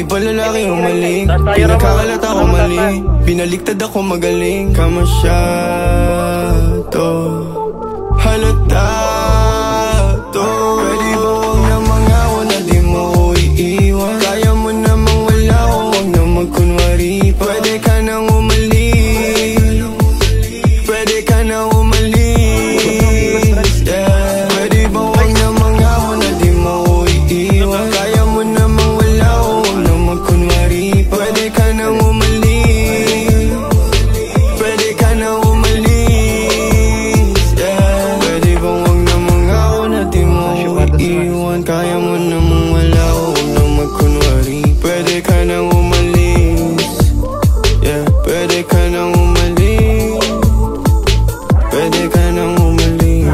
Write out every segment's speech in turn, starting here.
iba lalaki umaling. Pinagkakalat ako mali, binaliktad ako magaling. Kamasyado halata to. Pwede ba huwag namang ako na di mo iiwan? Kaya mo namang wala ko, huwag na magkunwari pa. Pwede ka nang umalis, pwede ka nang umalis, yeah. Pwede ba huwag namang ako na di mo iiwan? Kaya mo namang wala ko, huwag na magkunwari pa. Pwede ka nang umalis, pwede ka nang umalis, yeah. Pwede ba huwag namang ako na di mo iiwan? Kaya mo namang wala ko, huwag na magkunwari. Pwede ka nang umalis, yeah. Pwede ka nang umalis, pwede ka nang umalis.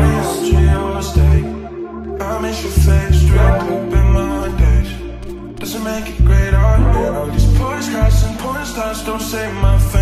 I miss your face, wrapped up in my days. Doesn't make it great, all these postcards and porn stars don't save my face.